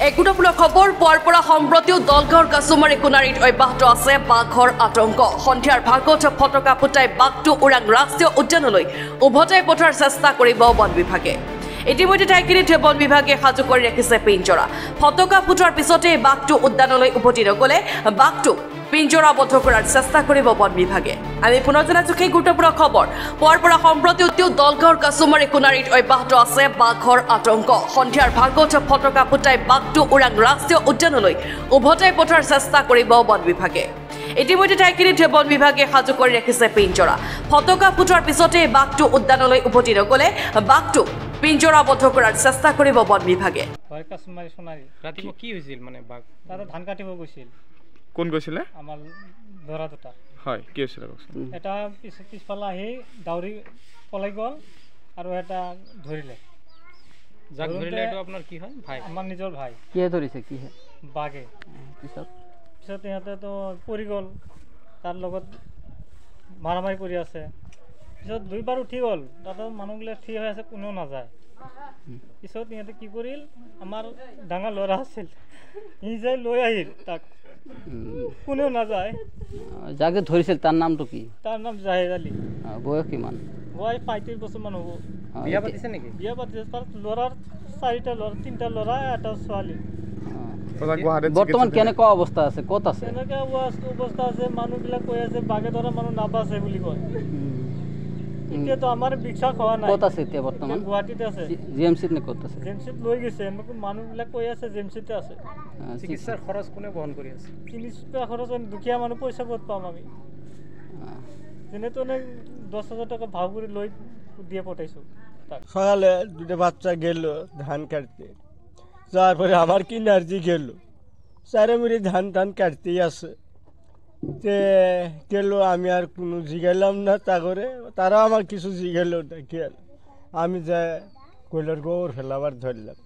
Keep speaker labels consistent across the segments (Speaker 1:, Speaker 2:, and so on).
Speaker 1: এক গুৰুত্বপূৰ্ণ খবৰ পোৱাৰ পৰা সম্প্ৰতিও দলগাঁৱৰ কাছুমাৰী কোনাৰীত অব্যাহত আছে বাঘৰ আতংক। সন্ধিয়াৰ ভাগত ফটকা ফুটাই বাঘটো ওৰাং ৰাষ্ট্ৰীয় উদ্যানলৈ উভতাই পঠোৱাৰ চেষ্টা কৰিব বন বিভাগে। ইতিমধ্যে ঠাইখিনিত বন বিভাগে সাজু কৰি ৰাখিছে পিঞ্জৰা। ফটকা ফুটোৱাৰ পিছতে বাঘটো উদ্যানলৈ উভতি নগ'লে বাঘটো পিঞ্জৰাবদ্ধ কৰাৰ চেষ্টা কৰিব বন বিভাগে। আমি পুনৰ জনাইছো সেই গুৰুত্বপূৰ্ণ খবৰ পোৱাৰ পৰা সম্প্ৰতিও দলগাঁৱৰ কাছুমাৰী কোনাৰীত অব্যাহত আছে বাঘৰ আতংক। সন্ধিয়াৰ ভাগত ফটকা ফুটাই বাঘটো ওৰাং ৰাষ্ট্ৰীয় উদ্যানলৈ উভতাই পঠোৱাৰ চেষ্টা কৰিব বন বিভাগে। ইতিমধ্যে ঠাইখিনিত বন বিভাগে সাজু কৰি ৰাখিছে পিঞ্জৰা। ফটকা ফুটোৱাৰ পিছতে বাঘটো উদ্যানলৈ উভতি নগ'লে বাঘটো পিঞ্জৰাবদ্ধ কৰাৰ চেষ্টা কৰিব বন বিভাগে।
Speaker 2: কাছুমাৰী সোণাৰী ৰাতিপুৱা কি হৈছিল মানে বাঘ তাতে ধান কাটিব গৈছিল।
Speaker 3: কোন গৈছিলে?
Speaker 2: আমাৰ ল'ৰা দুটা।
Speaker 3: হয়, কি হৈছিলে?
Speaker 2: এটা পিছফালে আহি দাউৰি পলাই গ'ল আৰু এটা ধৰিলে। যাক ধৰিলে এইটো আপোনাৰ কি হয়? ভাই, আমাৰ নিজৰ ভাই।
Speaker 4: কিহে ধৰিছে? কি
Speaker 2: বাঘে। পিছত সিহঁতেতো পৰি গ'ল, তাৰ লগত মাৰামাৰি কৰি আছে। পিছত দুইবাৰ উঠি গ'ল, তাতে মানুহবিলাক থিয় হৈ আছে, কোনেও নাযায়। পিছত সিহঁতে কি কৰিল, আমাৰ ডাঙৰ ল'ৰা আছিল, সি যাই লৈ আহিল তাক, কোনেও নাযায়।
Speaker 4: যাকে ধৰিছিল তাৰ নামটো কি?
Speaker 2: তাৰ নাম জাহিৰ আলী।
Speaker 4: বয়স কিমান?
Speaker 2: বয়স 35 বছৰমান হ'ব।
Speaker 4: বিয়া পাতিছে
Speaker 2: নেকি? বিয়া পাতিছে। তাৰ ল'ৰাৰ 4টা ল'ৰা, 3টা ল'ৰা, এটা ছোৱালী।
Speaker 4: বৰ্তমান কেনেকুৱা অৱস্থা আছে? ক'ত আছে?
Speaker 2: এনেকৈ অৱস্থা আছে, মানুহবিলাক কৈ আছে বাঘে ধৰা মানুহ নাবাচে বুলি কয়। এতিয়াতো আমাৰ বিশ্বাস হোৱা নাই।
Speaker 4: ক'ত আছে এতিয়া বৰ্তমান?
Speaker 2: গুৱাহাটীতে আছে।
Speaker 4: জিএমচিত নে ক'ত আছে?
Speaker 2: জিএমচিত লৈ গৈছে, মানুহবিলাক কৈ আছে জিএমচিতে আছে।
Speaker 4: চিকিৎসাৰ
Speaker 2: খৰচ কোনে বহন কৰি আছে? চিকিৎসা খৰচ দুখীয়া মানুহ পইচা ক'ত পাম আমি? যেনে তেনে 10,000 টাকা ভাও করে লই দিয়ে পটাইছো।
Speaker 5: সকালে দুটো বাচ্চা গেল ধান কাটতে, যাওয়ার পরে আমার কি এনার্জি গেল, চারে মুড়ি ধান টান কাটতেই আছে। তে গেল, আমি আর কোনো জিগাইলাম না, তা করে তারা আমার কিছু জিগাইল না। গেল আমি যা কইলার গোবর ফেলাবার ধরলাম,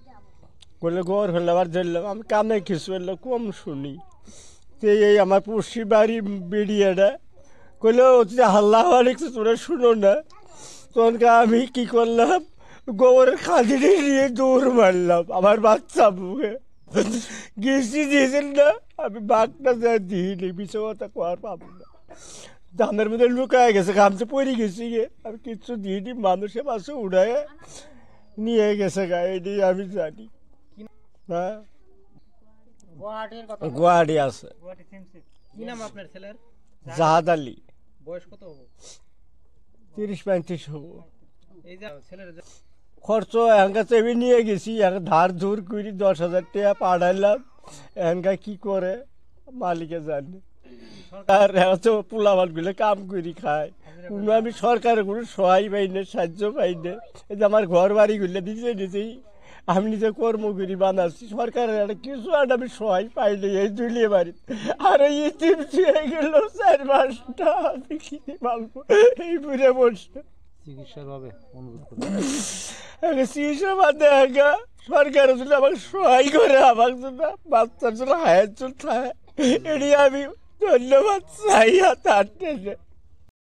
Speaker 5: কইলে গোবর ফেলাবার ধরলাম, আমি কানে কিছু এলো কম শুনি। তো এই আমার পড়শি বাড়ি বেরিয়েটা কইলে হচ্ছে হাল্লা হওয়ার একটু তোরা শুনো না। তখন আমি কী করলাম, গোবরের খাঁদিটি নিয়ে দৌড় মারলাম আমার বাচ্চা বুকে। গেছি দিয়েছেন না, আমি বাঘটা যা দিইনি, বিষয় কথা কোয়ার পাবো না। ধানের মধ্যে লুকায় গেছে, গামছা পরে গেছি গে, আমি কিচ্ছু দিইনি, মানুষের পাশে উড়ায় নিয়ে গেছে গা, এটাই আমি জানি। হ্যাঁ, গুয়াহাটি আছে।
Speaker 2: কি নাম আপনার ছেলের?
Speaker 5: জাহাদ আলী।
Speaker 2: বয়স কত হবো?
Speaker 5: 30-35 হবো।
Speaker 2: এই যে ছেলের
Speaker 5: খরচ এখানকার চেপে নিয়ে গেছি, ধার ধুর করে 10,000 টাকা পাঠাইলাম। এখানকার কি করে মালিকে জানে। আর তো পোলাবানগুলো কাম করে খায়, কোনো আমি সরকারের কোনো সহায় পাই না, সাহায্য পাই না। এই যে আমার ঘর বাড়িগুলো নিজে নিজেই আমি নিজে কর্মকরি বানাচ্ছি, সরকারের একটা কিছু একটা আমি সহায় পাইনি এই দুলিয়ে বাড়ি। আর এই ইতিম ছুঁয়ে গেল 4 মাসটা, আমি কিনে পালবো এই বুড়ে বসে।
Speaker 2: চিকিৎসার ভাবে
Speaker 5: চিকিৎসা বাদে একা সরকার যদি আমাকে সহায় করে, আমাকে জন্য বাচ্চার জন্য হায়ার জন্য থাকে, এটি আমি ধন্যবাদ চাই। আর